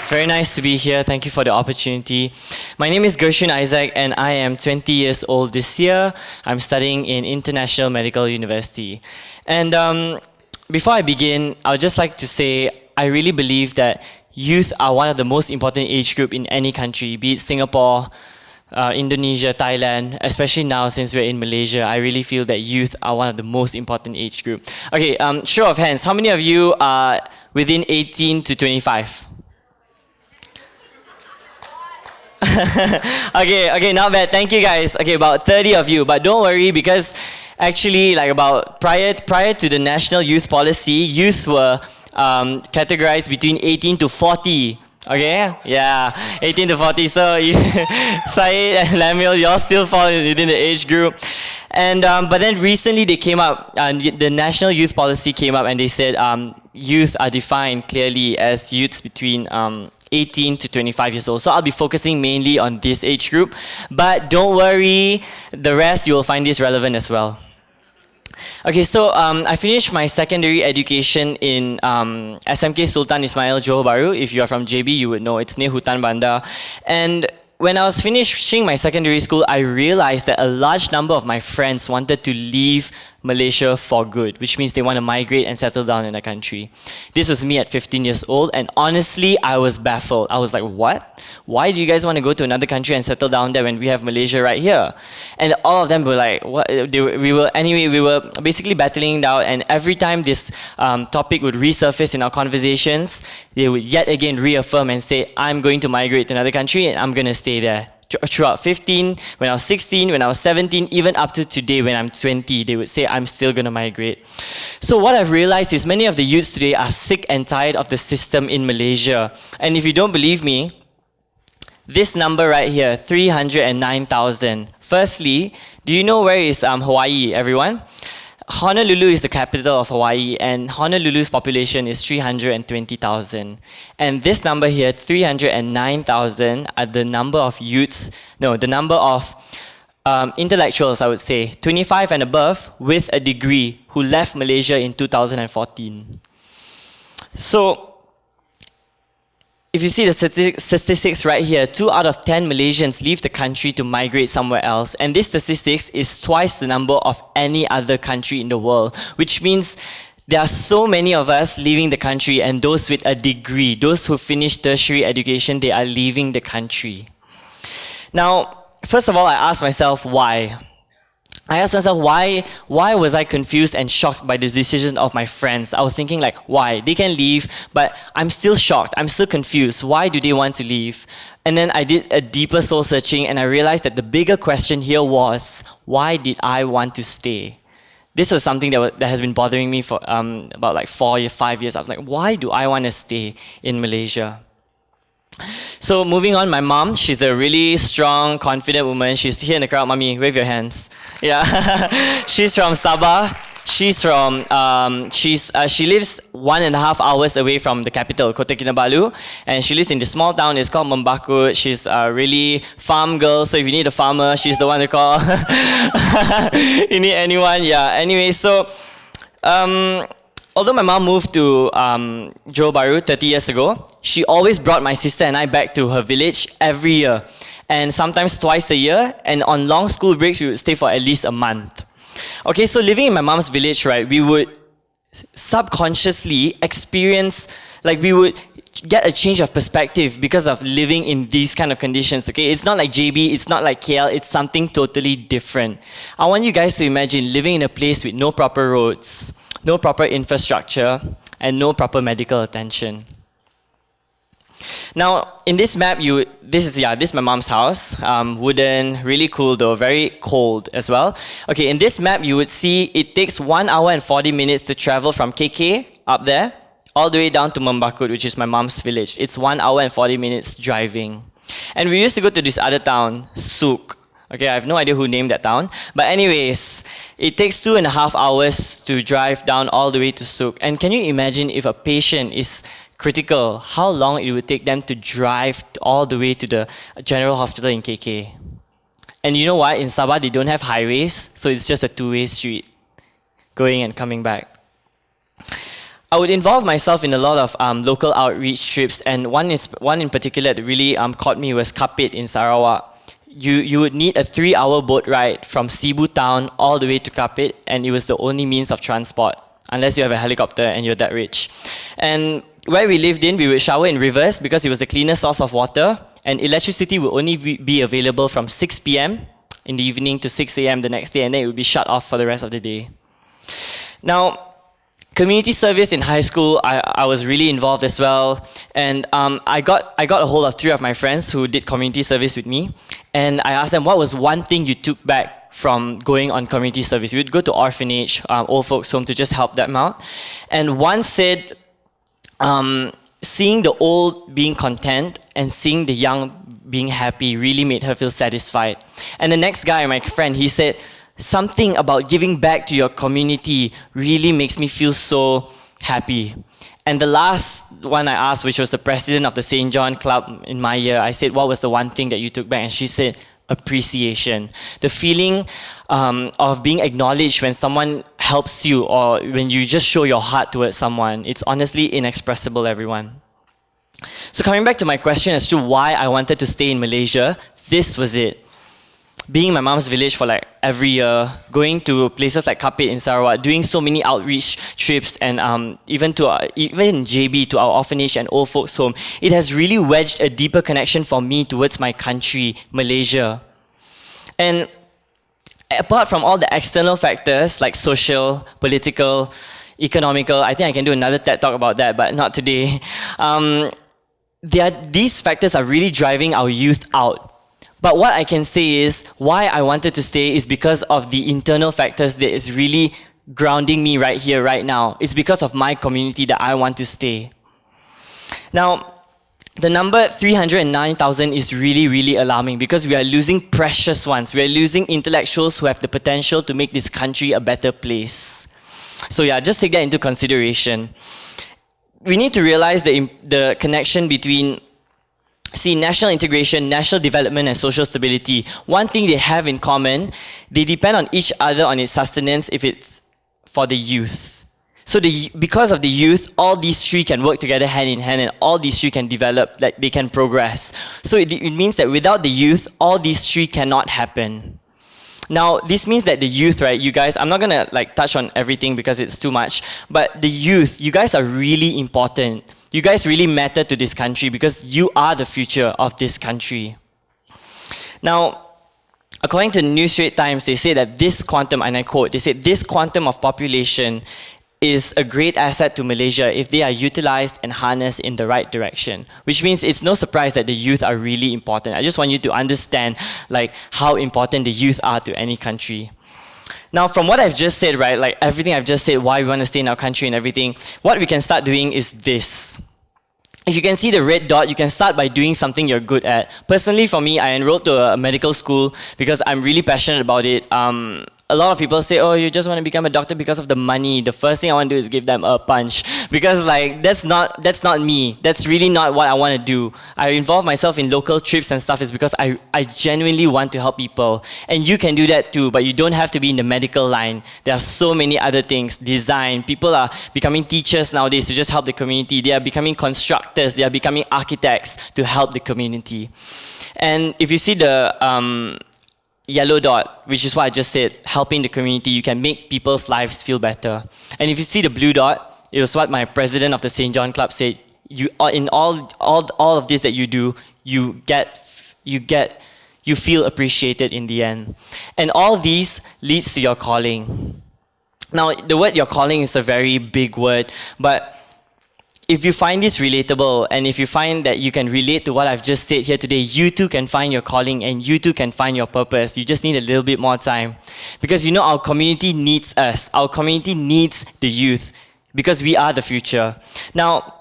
It's very nice to be here. Thank you for the opportunity. My name is Gershwin Isaac, and I am 20 years old this year. I'm studying in International Medical University. And before I begin, I would just like to say I really believe that youth are one of the most important age group in any country, be it Singapore, Indonesia, Thailand, especially now since we're in Malaysia. I really feel that youth are one of the most important age group. Okay, show of hands. How many of you are within 18 to 25? Okay, not bad. Thank you guys. Okay, about 30 of you. But don't worry, because actually, like about prior to the National Youth Policy, youth were categorized between 18 to 40. Okay, yeah, 18 to 40. So you, Saeed and Lemuel, you all still fall within the age group. And but then recently they came up, the National Youth Policy came up, and they said youth are defined clearly as youths between 18 to 25 years old. So I'll be focusing mainly on this age group. But don't worry, the rest you will find this relevant as well. Okay, so I finished my secondary education in SMK Sultan Ismail Johor Bahru. If you are from JB, you would know it's near Hutan Bandar. And when I was finishing my secondary school, I realized that a large number of my friends wanted to leave Malaysia for good, which means they want to migrate and settle down in the country. This was me at 15 years old, and honestly, I was baffled. I was like, what? Why do you guys want to go to another country and settle down there when we have Malaysia right here? And all of them were like, what? We were basically battling it out, and every time this topic would resurface in our conversations, they would yet again reaffirm and say, I'm going to migrate to another country and I'm going to stay there. Throughout 15, when I was 16, when I was 17, even up to today when I'm 20, they would say, I'm still going to migrate. So what I've realized is many of the youths today are sick and tired of the system in Malaysia. And if you don't believe me, this number right here, 309,000. Firstly, do you know where is Hawaii, everyone? Honolulu is the capital of Hawaii, and Honolulu's population is 320,000. And this number here, 309,000, are the number of youths, no, the number of intellectuals, I would say, 25 and above with a degree who left Malaysia in 2014. So, if you see the statistics right here, 2 out of 10 Malaysians leave the country to migrate somewhere else. And this statistics is twice the number of any other country in the world, which means there are so many of us leaving the country, and those with a degree, those who finish tertiary education, they are leaving the country. Now, first of all, I asked myself why. I asked myself, why was I confused and shocked by the decision of my friends? I was thinking like, why? They can leave, but I'm still shocked. I'm still confused. Why do they want to leave? And then I did a deeper soul searching, and I realized that the bigger question here was, why did I want to stay? This was something that has been bothering me for about like 5 years. I was like, why do I want to stay in Malaysia? So moving on, my mom, she's a really strong, confident woman. She's here in the crowd. Mommy, wave your hands. Yeah, she's from Sabah. She's from, she lives 1.5 hours away from the capital, Kota Kinabalu, and she lives in the small town. It's called Membakut. She's a really farm girl, so if you need a farmer, she's the one to call. You need anyone, yeah. Anyway, so, although my mom moved to Johor Bahru 30 years ago, she always brought my sister and I back to her village every year, and sometimes twice a year, and on long school breaks, we would stay for at least a month. Okay, so living in my mom's village, right, we would subconsciously experience, like we would get a change of perspective because of living in these kind of conditions, okay? It's not like JB, it's not like KL, it's something totally different. I want you guys to imagine living in a place with no proper roads, no proper infrastructure, and no proper medical attention. Now, in this map, this is my mom's house. Wooden, really cool though, very cold as well. Okay, in this map, you would see it takes 1 hour and 40 minutes to travel from KK up there, all the way down to Membakut, which is my mom's village. It's 1 hour and 40 minutes driving. And we used to go to this other town, Suk. Okay, I have no idea who named that town. But anyways, it takes 2.5 hours to drive down all the way to Suk. And can you imagine if a patient is critical, how long it would take them to drive all the way to the general hospital in KK? And you know what? In Sabah, they don't have highways, so it's just a two-way street, going and coming back. I would involve myself in a lot of local outreach trips, and one in particular that really caught me was Kapit in Sarawak. You would need a 3-hour boat ride from Cebu town all the way to Kapit, and it was the only means of transport, unless you have a helicopter and you're that rich. And where we lived in, we would shower in rivers because it was the cleanest source of water, and electricity would only be available from 6 p.m. in the evening to 6 a.m. the next day, and then it would be shut off for the rest of the day. Now, community service in high school, I was really involved as well, and I got a hold of 3 of my friends who did community service with me, and I asked them, what was one thing you took back from going on community service? We would go to orphanage, old folks home, to just help them out, and one said, seeing the old being content and seeing the young being happy really made her feel satisfied. And the next guy, my friend, he said, something about giving back to your community really makes me feel so happy. And the last one I asked, which was the president of the St. John Club in my year, I said, what was the one thing that you took back? And she said, appreciation. The feeling of being acknowledged when someone helps you, or when you just show your heart towards someone. It's honestly inexpressible, everyone. So coming back to my question as to why I wanted to stay in Malaysia, this was it. Being in my mom's village for like every year, going to places like Kapit in Sarawak, doing so many outreach trips, and even in JB, to our orphanage and old folks home, it has really wedged a deeper connection for me towards my country, Malaysia. And apart from all the external factors like social, political, economical, I think I can do another TED talk about that, but not today. These factors are really driving our youth out. But what I can say is, why I wanted to stay is because of the internal factors that is really grounding me right here, right now. It's because of my community that I want to stay. Now, the number 309,000 is really, really alarming because we are losing precious ones. We are losing intellectuals who have the potential to make this country a better place. So yeah, just take that into consideration. We need to realize the connection between national integration, national development, and social stability. One thing they have in common, they depend on each other on its sustenance if it's for the youth. So because of the youth, all these 3 can work together hand in hand, and all these 3 can develop, like they can progress. So it means that without the youth, all these 3 cannot happen. Now, this means that the youth, right, you guys, I'm not gonna like touch on everything because it's too much, but the youth, you guys are really important. You guys really matter to this country because you are the future of this country. Now, according to the New Straits Times, they say that this quantum, and I quote, they say this quantum of population is a great asset to Malaysia if they are utilized and harnessed in the right direction. Which means it's no surprise that the youth are really important. I just want you to understand like how important the youth are to any country. Now, from what I've just said, right, like everything I've just said, why we want to stay in our country and everything, what we can start doing is this. If you can see the red dot, you can start by doing something you're good at. Personally, for me, I enrolled to a medical school because I'm really passionate about it. A lot of people say, oh, you just want to become a doctor because of the money. The first thing I want to do is give them a punch. Because like, that's not me. That's really not what I want to do. I involve myself in local trips and stuff is because I genuinely want to help people. And you can do that too, but you don't have to be in the medical line. There are so many other things. Design. People are becoming teachers nowadays to just help the community. They are becoming constructors. They are becoming architects to help the community. And if you see the yellow dot, which is what I just said, helping the community, you can make people's lives feel better. And if you see the blue dot, it was what my president of the St. John Club said, you in all of this that you do, you feel appreciated in the end. And all these leads to your calling. Now, the word your calling is a very big word, but if you find this relatable, and if you find that you can relate to what I've just said here today, you too can find your calling and you too can find your purpose. You just need a little bit more time. Because you know our community needs us. Our community needs the youth because we are the future. Now,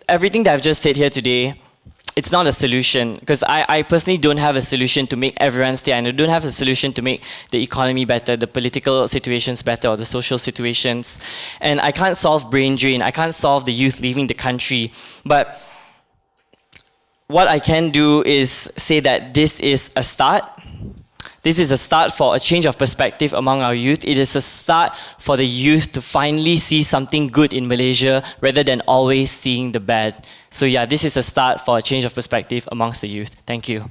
everything that I've just said here today, it's not a solution because I personally don't have a solution to make everyone stay, and I don't have a solution to make the economy better, the political situations better, or the social situations. And I can't solve brain drain. I can't solve the youth leaving the country. But what I can do is say that this is a start. This is a start for a change of perspective among our youth. It is a start for the youth to finally see something good in Malaysia rather than always seeing the bad. So yeah, this is a start for a change of perspective amongst the youth. Thank you.